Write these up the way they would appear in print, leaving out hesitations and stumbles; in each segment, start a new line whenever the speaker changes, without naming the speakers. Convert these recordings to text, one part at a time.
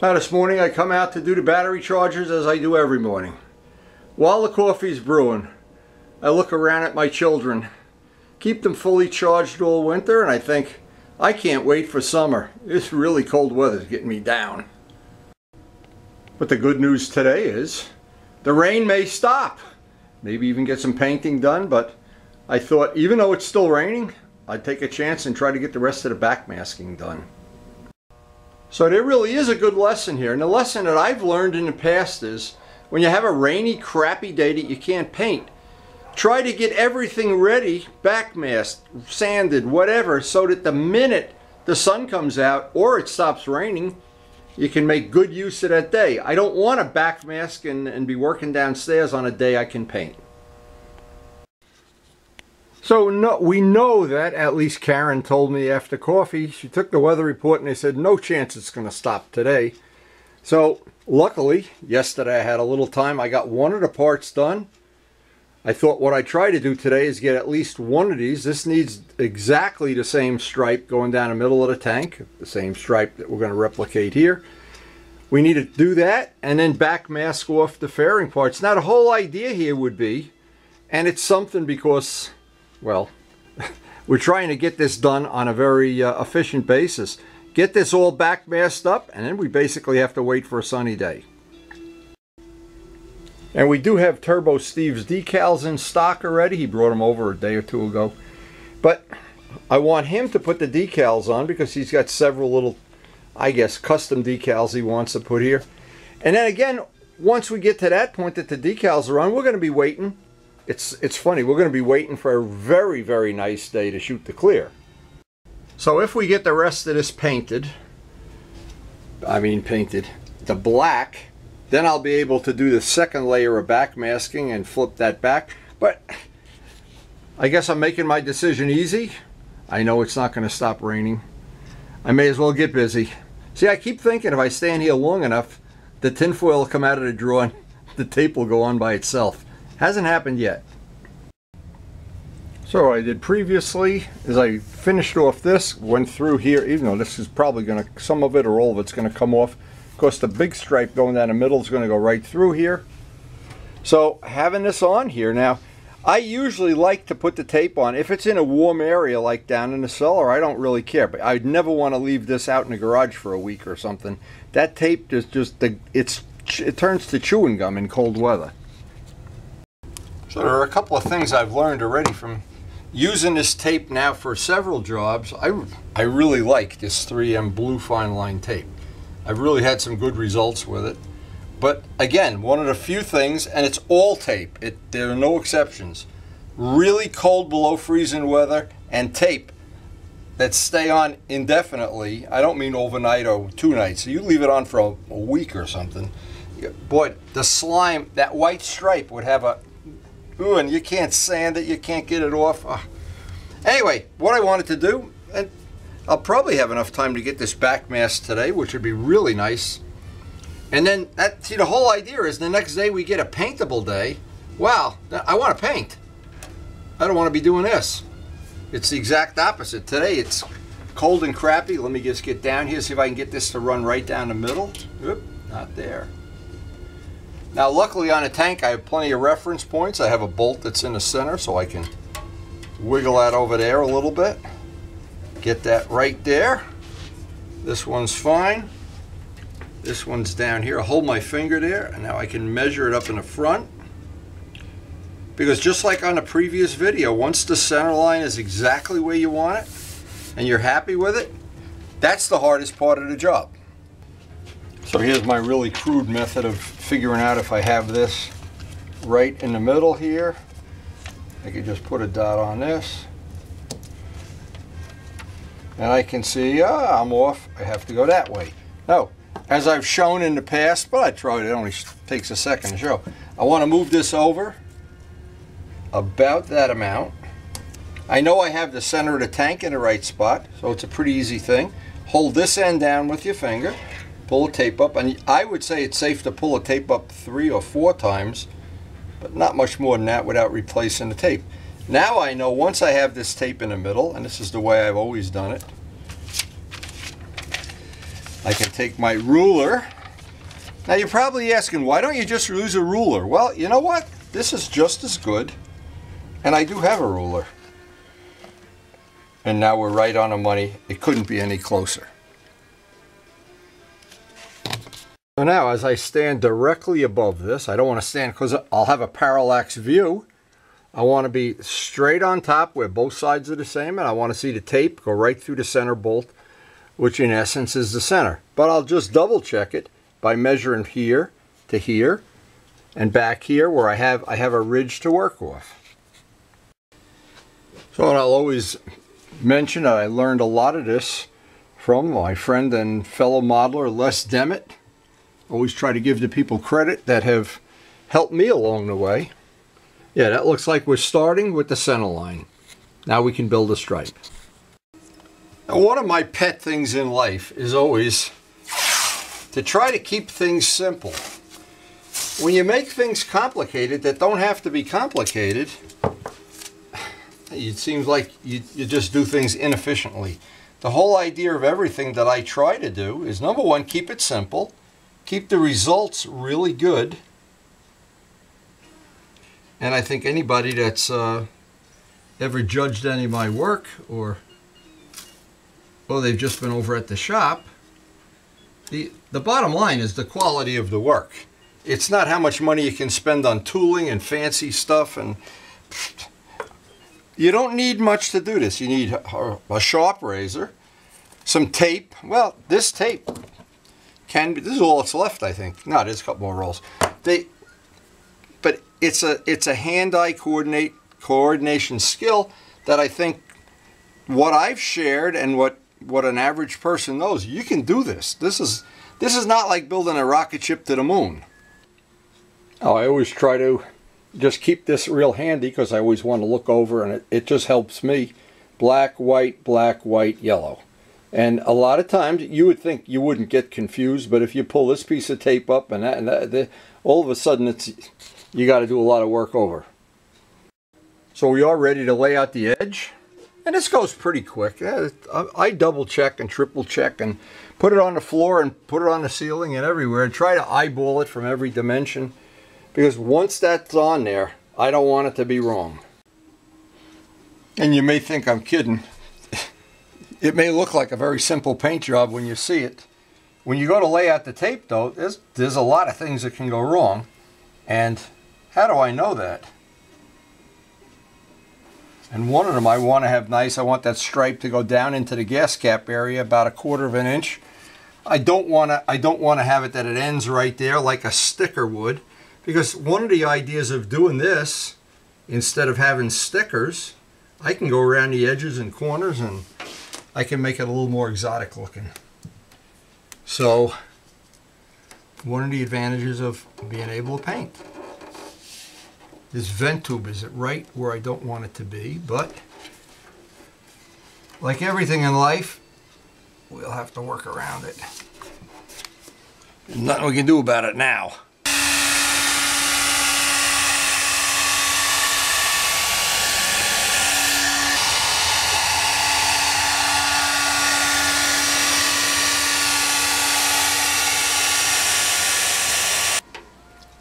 Now this morning I come out to do the battery chargers as I do every morning. While the coffee's brewing, I look around at my children, keep them fully charged all winter, and I think, I can't wait for summer. This really cold weather's getting me down. But the good news today is, the rain may stop. Maybe even get some painting done, but I thought even though it's still raining, I'd take a chance and try to get the rest of the backmasking done. So there really is a good lesson here, and the lesson that I've learned in the past is when you have a rainy, crappy day that you can't paint, try to get everything ready, backmasked, sanded, whatever, so that the minute the sun comes out or it stops raining, you can make good use of that day. I don't want to backmask and be working downstairs on a day I can paint. So we know that, at least Karen told me after coffee, she took the weather report and they said no chance it's going to stop today. So luckily, yesterday I had a little time. I got one of the parts done. I thought what I try to do today is get at least one of these. This needs exactly the same stripe going down the middle of the tank, the same stripe that we're going to replicate here. We need to do that and then backmask off the fairing parts. Now the whole idea here would be, and it's something because, well, we're trying to get this done on a very efficient basis. Get this all backmasked up, and then we basically have to wait for a sunny day. And we do have Turbo Steve's decals in stock already. He brought them over a day or two ago. But I want him to put the decals on because he's got several little, I guess, custom decals he wants to put here. And then again, once we get to that point that the decals are on, we're going to be waiting. It's funny, we're going to be waiting for a very, very nice day to shoot the clear. So if we get the rest of this painted, the black, then I'll be able to do the second layer of backmasking and flip that back. But I guess I'm making my decision easy. I know it's not going to stop raining. I may as well get busy. See, I keep thinking if I stand here long enough, the tinfoil will come out of the drawer and the tape will go on by itself. Hasn't happened yet. So what I did previously is I finished off this, went through here, even though this is probably going to, some of it or all of it's going to come off. Of course, the big stripe going down the middle is going to go right through here. So having this on here now, I usually like to put the tape on. If it's in a warm area like down in the cellar, I don't really care. But I'd never want to leave this out in the garage for a week or something. That tape is just, it turns to chewing gum in cold weather. So there are a couple of things I've learned already from using this tape now for several jobs. I really like this 3M blue fine line tape. I've really had some good results with it. But again, one of the few things, and it's all tape, there are no exceptions, really cold below freezing weather and tape that stay on indefinitely. I don't mean overnight or 2 nights. So you leave it on for a week or something. Boy, the slime, that white stripe would have a, ooh, and you can't sand it, you can't get it off. Anyway, what I wanted to do, and I'll probably have enough time to get this backmasked today, which would be really nice. And then, see, the whole idea is the next day we get a paintable day. Wow, I want to paint. I don't want to be doing this. It's the exact opposite. Today it's cold and crappy. Let me just get down here, see if I can get this to run right down the middle. Oop, not there. Now luckily on the tank I have plenty of reference points. I have a bolt that's in the center so I can wiggle that over there a little bit. Get that right there. This one's fine. This one's down here. I'll hold my finger there and now I can measure it up in the front. Because just like on the previous video, once the center line is exactly where you want it and you're happy with it, that's the hardest part of the job. So here's my really crude method of figuring out if I have this right in the middle here. I could just put a dot on this. And I can see, I'm off. I have to go that way. No, as I've shown in the past, but I tried, it only takes a second to show. I want to move this over about that amount. I know I have the center of the tank in the right spot, so it's a pretty easy thing. Hold this end down with your finger. Pull the tape up, and I would say it's safe to pull the tape up 3 or 4 times, but not much more than that without replacing the tape. Now I know once I have this tape in the middle, and this is the way I've always done it, I can take my ruler. Now you're probably asking, why don't you just use a ruler? Well, you know what? This is just as good. And I do have a ruler. And now we're right on the money. It couldn't be any closer. So now as I stand directly above this, I don't want to stand because I'll have a parallax view. I want to be straight on top where both sides are the same, and I want to see the tape go right through the center bolt, which in essence is the center. But I'll just double check it by measuring here to here and back here where I have a ridge to work off. So I'll always mention that I learned a lot of this from my friend and fellow modeler Les Demet. Always try to give the people credit that have helped me along the way. Yeah, that looks like we're starting with the center line. Now we can build a stripe. Now, one of my pet things in life is always to try to keep things simple. When you make things complicated that don't have to be complicated, it seems like you just do things inefficiently. The whole idea of everything that I try to do is, number one, keep it simple, keep the results really good. And I think anybody that's ever judged any of my work, or they've just been over at the shop, the bottom line is the quality of the work. It's not how much money you can spend on tooling and fancy stuff, and you don't need much to do this. You need a sharp razor, some tape. Well, this tape can be, this is all that's left, I think. No, there's a couple more rolls. But it's a hand-eye coordination skill that I think what I've shared and what an average person knows, you can do this. This is not like building a rocket ship to the moon. Oh, I always try to just keep this real handy because I always want to look over, and it just helps me. Black, white, yellow. And a lot of times you would think you wouldn't get confused, but if you pull this piece of tape up and that all of a sudden you got to do a lot of work over. So we are ready to lay out the edge, and this goes pretty quick. I double check and triple check and put it on the floor and put it on the ceiling and everywhere and try to eyeball it from every dimension, because once that's on there, I don't want it to be wrong. And you may think I'm kidding. It may look like a very simple paint job when you see it. When you go to lay out the tape, though, there's a lot of things that can go wrong. And how do I know that? And one of them I want to have nice. I want that stripe to go down into the gas cap area about 1/4 of an inch. I don't want to have it that it ends right there like a sticker would, because one of the ideas of doing this, instead of having stickers, I can go around the edges and corners and I can make it a little more exotic looking. So one of the advantages of being able to paint. This vent tube is right where I don't want it to be, but like everything in life, we'll have to work around it. There's nothing we can do about it now.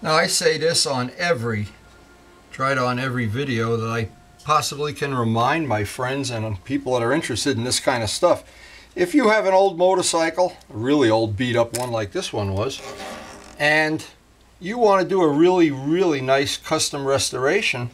Now I say this on every video that I possibly can remind my friends and people that are interested in this kind of stuff. If you have an old motorcycle, a really old beat up one like this one was, and you want to do a really, really nice custom restoration,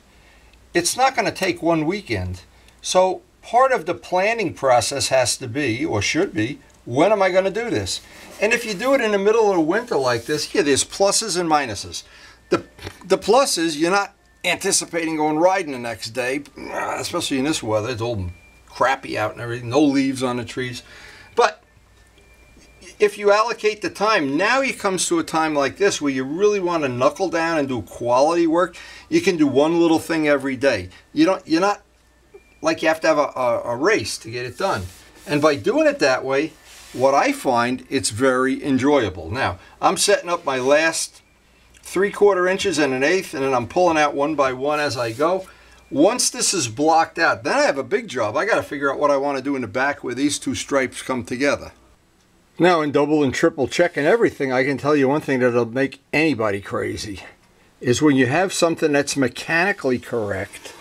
it's not going to take one weekend. So part of the planning process has to be, or should be, when am I going to do this? And if you do it in the middle of the winter like this, yeah, there's pluses and minuses. The pluses, you're not anticipating going riding the next day, especially in this weather. It's all crappy out and everything, no leaves on the trees. But if you allocate the time, now it comes to a time like this where you really want to knuckle down and do quality work. You can do one little thing every day. You're not like you have to have a race to get it done. And by doing it that way, what I find, it's very enjoyable. Now, I'm setting up my last 3/4 inches and 1/8, and then I'm pulling out one by one as I go. Once this is blocked out, then I have a big job. I got to figure out what I want to do in the back where these two stripes come together. Now, in double and triple checking everything, I can tell you one thing that'll make anybody crazy is when you have something that's mechanically correct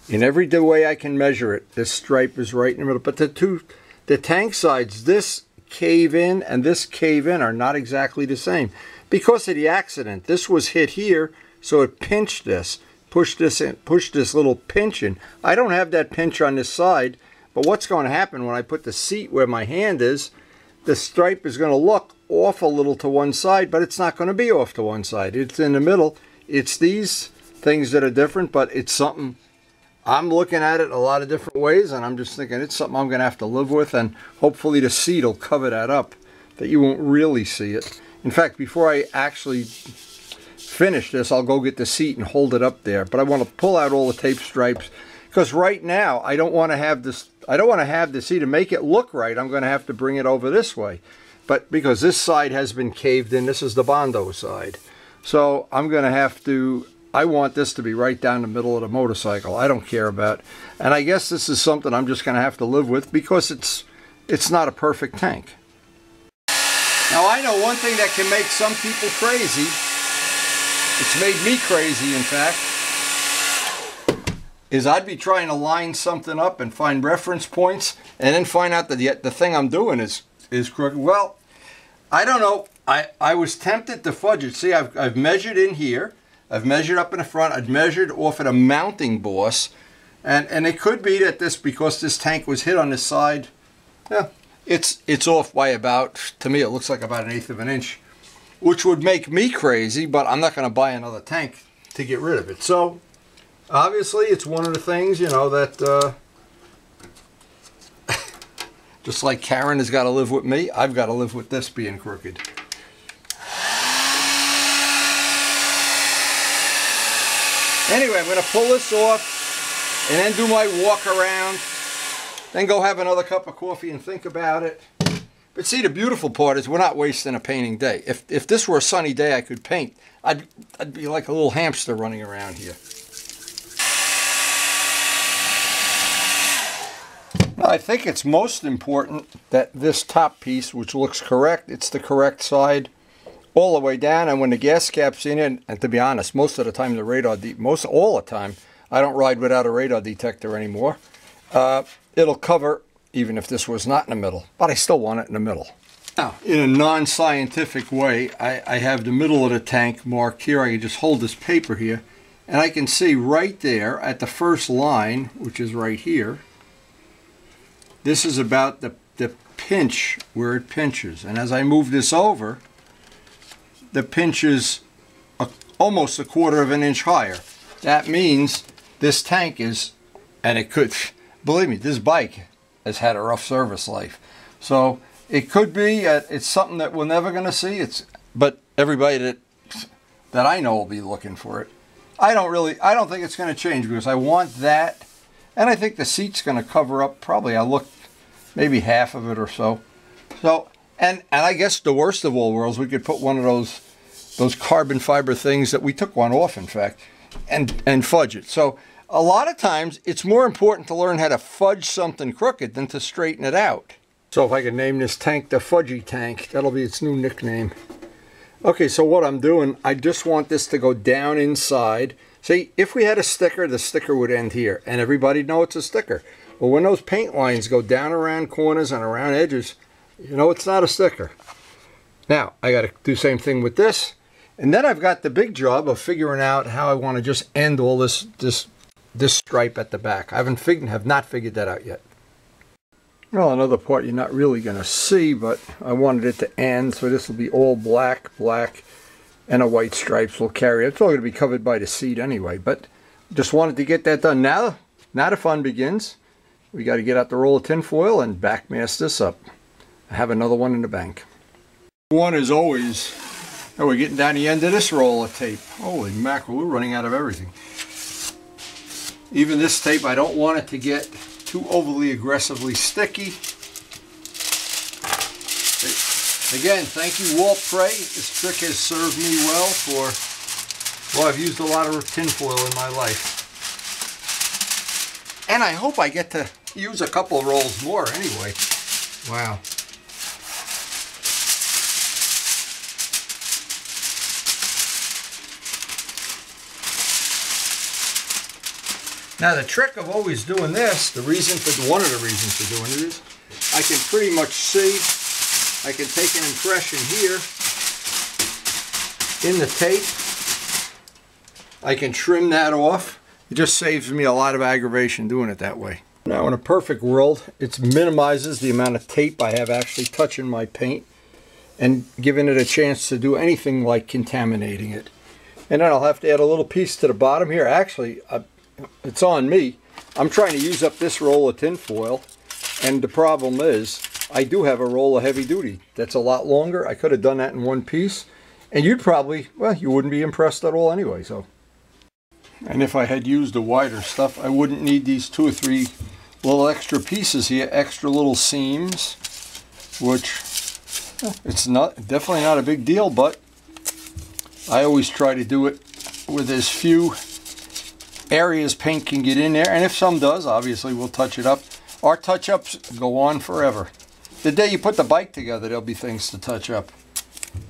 in every way I can measure it. This stripe is right in the middle, but the tank sides, this cave in and this cave in, are not exactly the same because of the accident. This was hit here, so it pinched this, pushed this in, pushed this little pinch in. I don't have that pinch on this side, but what's going to happen when I put the seat where my hand is, the stripe is going to look off a little to one side, but it's not going to be off to one side. It's in the middle. It's these things that are different, but it's something I'm looking at it a lot of different ways, and I'm just thinking it's something I'm going to have to live with, and hopefully the seat will cover that up, that you won't really see it. In fact, before I actually finish this, I'll go get the seat and hold it up there, but I want to pull out all the tape stripes, because right now I don't want to have this. I don't want to have the seat to make it look right. I'm going to have to bring it over this way, but because this side has been caved in, this is the Bondo side, so I'm going to have to. I want this to be right down the middle of the motorcycle. I don't care about, and I guess this is something I'm just going to have to live with because it's not a perfect tank. Now, I know one thing that can make some people crazy. It's made me crazy, in fact, is I'd be trying to line something up and find reference points and then find out that the thing I'm doing is crooked. Well, I don't know. I was tempted to fudge it. See, I've measured in here. I've measured up in the front. I've measured off at a mounting boss. And it could be that because this tank was hit on this side, yeah, it's off by about, to me, it looks like about 1/8 of an inch, which would make me crazy, but I'm not going to buy another tank to get rid of it. So, obviously, it's one of the things, you know, that just like Karen has got to live with me, I've got to live with this being crooked. Anyway, I'm going to pull this off and then do my walk around, then go have another cup of coffee and think about it. But see, the beautiful part is we're not wasting a painting day. If this were a sunny day I could paint, I'd be like a little hamster running around here. Now, I think it's most important that this top piece, which looks correct, it's the correct side all the way down, and when the gas cap's in it, and to be honest, most of the time all the time, I don't ride without a radar detector anymore. It'll cover even if this was not in the middle, but I still want it in the middle. Now, in a non-scientific way, I have the middle of the tank marked here. I can just hold this paper here, and I can see right there at the first line, which is right here, this is about the pinch where it pinches, and as I move this over, the pinch is almost 1/4 of an inch higher. That means this tank is, and it could, believe me, this bike has had a rough service life. So it could be, it's something that we're never going to see. But everybody that I know will be looking for it. I don't think it's going to change because I want that, and I think the seat's going to cover up probably, I look, maybe half of it or so. So. And I guess the worst of all worlds, we could put one of those carbon fiber things that we took one off, in fact, and fudge it. So a lot of times it's more important to learn how to fudge something crooked than to straighten it out. So if I could name this tank the Fudgy Tank, that'll be its new nickname. Okay, so what I'm doing, I just want this to go down inside. See, if we had a sticker, the sticker would end here, and everybody'd know it's a sticker. Well, when those paint lines go down around corners and around edges, you know it's not a sticker. Now, I got to do the same thing with this. And then I've got the big job of figuring out how I want to just end all this stripe at the back. I have not figured that out yet. Well, another part you're not really going to see, but I wanted it to end, so this will be all black, and a white stripes will carry it. It's all going to be covered by the seat anyway, but just wanted to get that done. Now the fun begins. We got to get out the roll of tin foil and backmask this up. I have another one in the bank. One is always, oh, we're getting down the end of this roll of tape. Holy mackerel, we're running out of everything. Even this tape, I don't want it to get too overly aggressively sticky. Again, thank you, Walt Prey. This trick has served me well well, I've used a lot of tin foil in my life. And I hope I get to use a couple of rolls more anyway. Wow. Now the trick of always doing this, one of the reasons for doing it is, I can pretty much see, I can take an impression here in the tape. I can trim that off. It just saves me a lot of aggravation doing it that way. Now in a perfect world, it minimizes the amount of tape I have actually touching my paint and giving it a chance to do anything like contaminating it. And then I'll have to add a little piece to the bottom here. Actually, it's on me. I'm trying to use up this roll of tin foil, and the problem is I do have a roll of heavy duty that's a lot longer. I could have done that in one piece, and you'd probably, well, you wouldn't be impressed at all anyway. So, and if I had used the wider stuff, I wouldn't need these 2 or 3 little extra pieces here, extra little seams, which it's definitely not a big deal, but I always try to do it with as few areas paint can get in there, and if some does, obviously we'll touch it up. Our touch-ups go on forever. The day you put the bike together, there'll be things to touch up.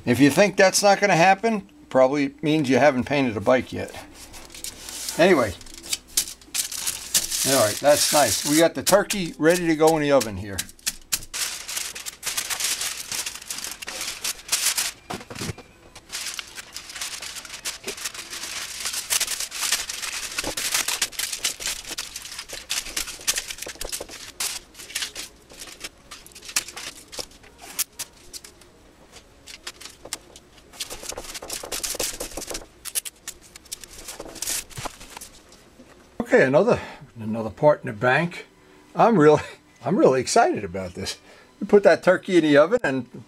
If you think that's not going to happen, probably means you haven't painted a bike yet. Anyway, all right, that's nice. We got the turkey ready to go in the oven here. Okay, another part in the bank. I'm really excited about this. We put that turkey in the oven, and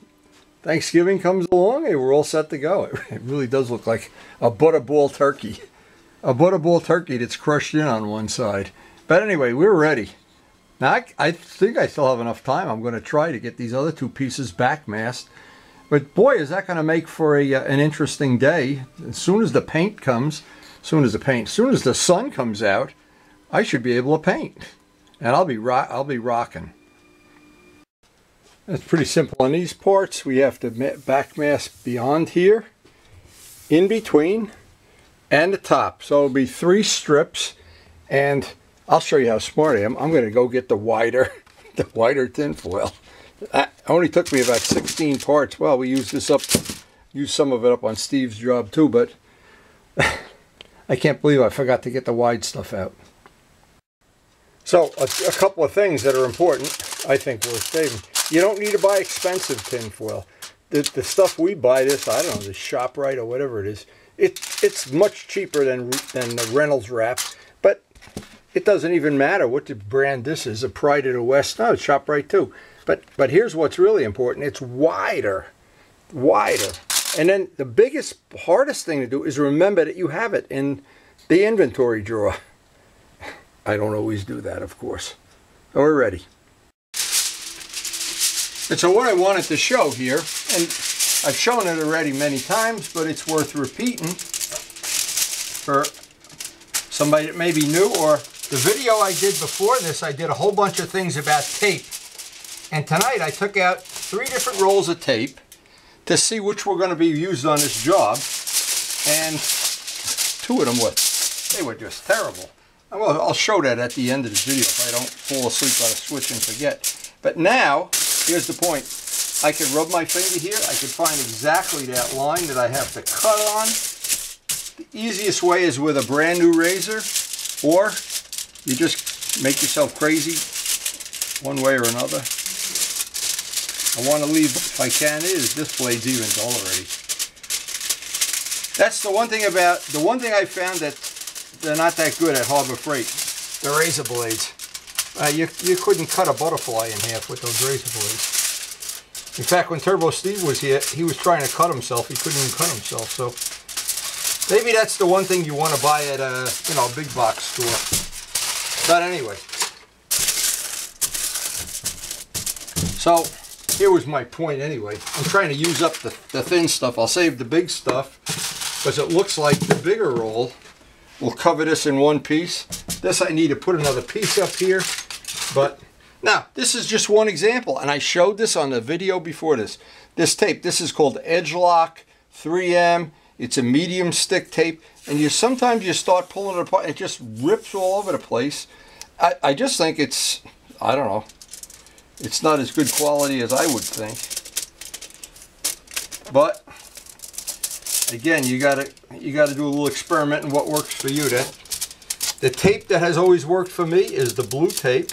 Thanksgiving comes along, and we're all set to go. It really does look like a butterball turkey, that's crushed in on one side. But anyway, we're ready. Now I think I still have enough time. I'm going to try to get these other 2 pieces backmasked. But boy, is that going to make for an interesting day. As soon as the paint comes. As soon as the sun comes out, I should be able to paint, and I'll be rocking. It's pretty simple on these parts. We have to backmask beyond here, in between, and the top. So it'll be 3 strips, and I'll show you how smart I am. I'm going to go get the wider tin foil. That only took me about 16 parts. Well, we used some of it up on Steve's job too, but I can't believe I forgot to get the wide stuff out. So, a couple of things that are important, I think worth saving. You don't need to buy expensive tin foil. The stuff we buy, I don't know, the ShopRite or whatever it is, it's much cheaper than the Reynolds wrap, but it doesn't even matter what the brand this is, a Pride of the West, no, it's ShopRite too. But here's what's really important, it's wider. And then the biggest, hardest thing to do is remember that you have it in the inventory drawer. I don't always do that, of course. So we're ready. And so what I wanted to show here, and I've shown it already many times, but it's worth repeating for somebody that may be new, or the video I did before this, I did a whole bunch of things about tape. And tonight I took out 3 different rolls of tape to see which were going to be used on this job, and 2 of them they were just terrible. Well, I'll show that at the end of the video if I don't fall asleep on a switch and forget. But now, here's the point. I can rub my finger here, I can find exactly that line that I have to cut on. The easiest way is with a brand new razor, or you just make yourself crazy one way or another. I want to leave, if I can, this blade's even dull already. That's the one thing I found that they're not that good at Harbor Freight, the razor blades. You couldn't cut a butterfly in half with those razor blades. In fact, when Turbo Steve was here, he was trying to cut himself. He couldn't even cut himself. So maybe that's the one thing you want to buy at a big box store. But anyway, so here was my point anyway. I'm trying to use up the thin stuff. I'll save the big stuff because it looks like the bigger roll will cover this in one piece. This I need to put another piece up here. But now, this is just one example, and I showed this on the video before this. This tape, this is called Edge Lock 3M. It's a medium stick tape, and sometimes you start pulling it apart and it just rips all over the place. I just think it's, I don't know, it's not as good quality as I would think. But again, you gotta do a little experiment in what works for you. The tape that has always worked for me is the blue tape.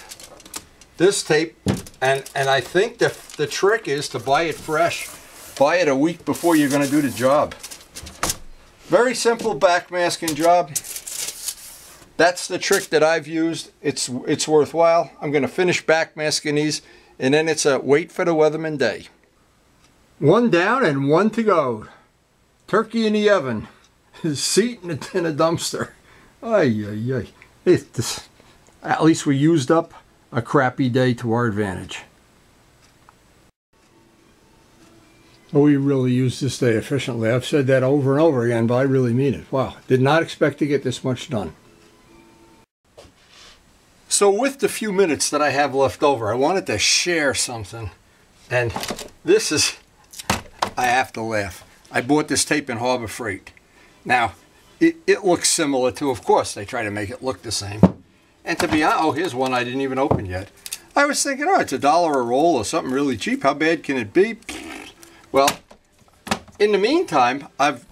This tape, and I think the trick is to buy it fresh. Buy it a week before you're going to do the job. Very simple backmasking job. That's the trick that I've used. It's worthwhile. I'm going to finish backmasking these, and then it's a wait for the weatherman day. One down and one to go. Turkey in the oven. Seat in a dumpster. Ay, ay, ay. At least we used up a crappy day to our advantage. We really used this day efficiently. I've said that over and over again, but I really mean it. Wow, did not expect to get this much done. So with the few minutes that I have left over, I wanted to share something. And this is, I have to laugh. I bought this tape in Harbor Freight. Now, it looks similar to, of course, they try to make it look the same. And to be honest, oh, here's one I didn't even open yet. I was thinking, oh, it's $1 a roll or something really cheap. How bad can it be? Well, in the meantime, I've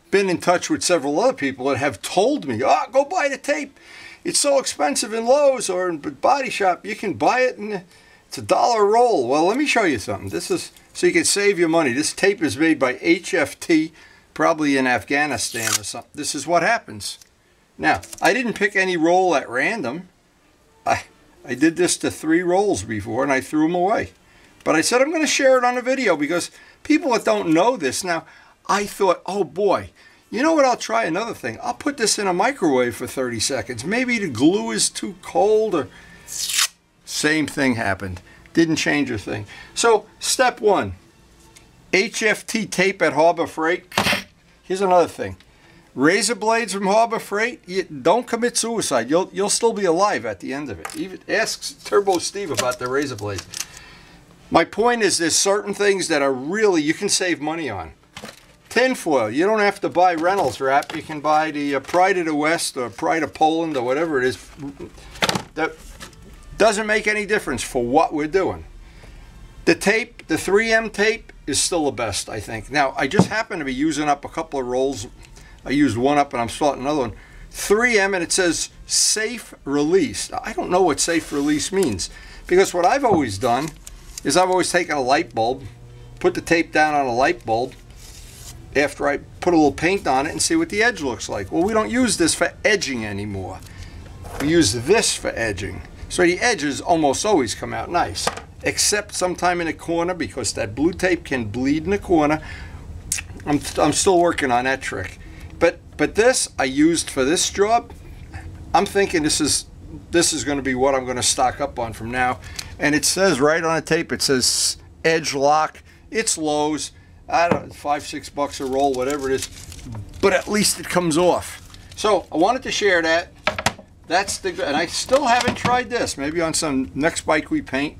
been in touch with several other people that have told me, oh, go buy the tape. It's so expensive in Lowe's or in Body Shop. You can buy it and it's $1 a roll. Well, let me show you something. This is so you can save your money. This tape is made by HFT, probably in Afghanistan or something. This is what happens. Now, I didn't pick any roll at random. I did this to 3 rolls before and I threw them away. But I said I'm going to share it on a video because people that don't know this, now I thought, oh boy, you know what, I'll try another thing. I'll put this in a microwave for 30 seconds. Maybe the glue is too cold or... Same thing happened. Didn't change a thing. So, step 1. HFT tape at Harbor Freight. Here's another thing. Razor blades from Harbor Freight, don't commit suicide. You'll still be alive at the end of it. Even ask Turbo Steve about the razor blades. My point is there's certain things that are really, you can save money on. Tinfoil, you don't have to buy Reynolds wrap. You can buy the Pride of the West or Pride of Poland or whatever it is. That doesn't make any difference for what we're doing. The tape, the 3M tape, is still the best, I think. Now, I just happen to be using up a couple of rolls. I used one up and I'm starting another one. 3M, and it says safe release. I don't know what safe release means, because what I've always done is I've always taken a light bulb, put the tape down on a light bulb after I put a little paint on it and see what the edge looks like. Well, we don't use this for edging anymore. We use this for edging. So the edges almost always come out nice, except sometime in the corner, because that blue tape can bleed in the corner. I'm still working on that trick. But this I used for this job. I'm thinking this is going to be what I'm going to stock up on from now. And it says right on the tape, it says edge lock. It's Lowe's. I don't know, $5, $6 a roll, whatever it is. But at least it comes off. So I wanted to share that. That's the, and I still haven't tried this. Maybe on some next bike we paint.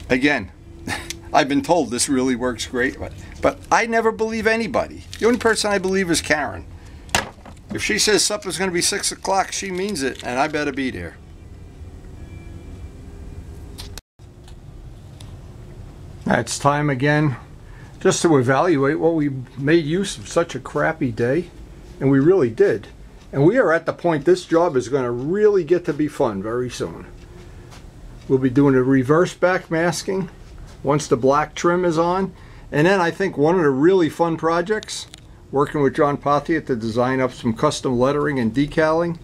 Again, I've been told this really works great, but I never believe anybody. The only person I believe is Karen. If she says supper's going to be 6 o'clock, she means it, and I better be there. It's time again just to evaluate what we made use of such a crappy day, and we really did. And we are at the point this job is going to really get to be fun very soon. We'll be doing a reverse backmasking once the black trim is on. And then I think one of the really fun projects, working with John Pothier to design up some custom lettering and decaling.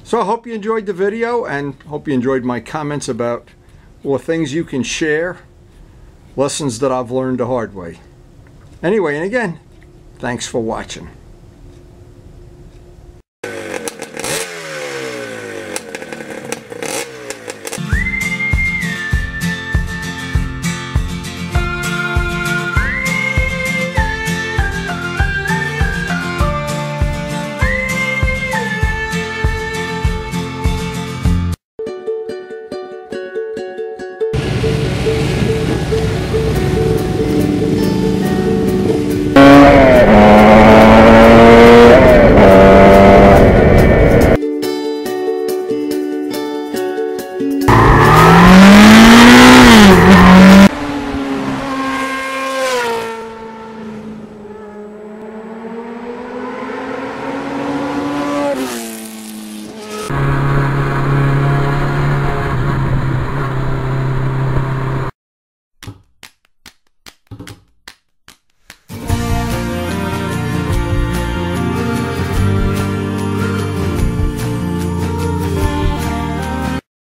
So I hope you enjoyed the video, and hope you enjoyed my comments about, well, things you can share, lessons that I've learned the hard way. Anyway, and again, thanks for watching.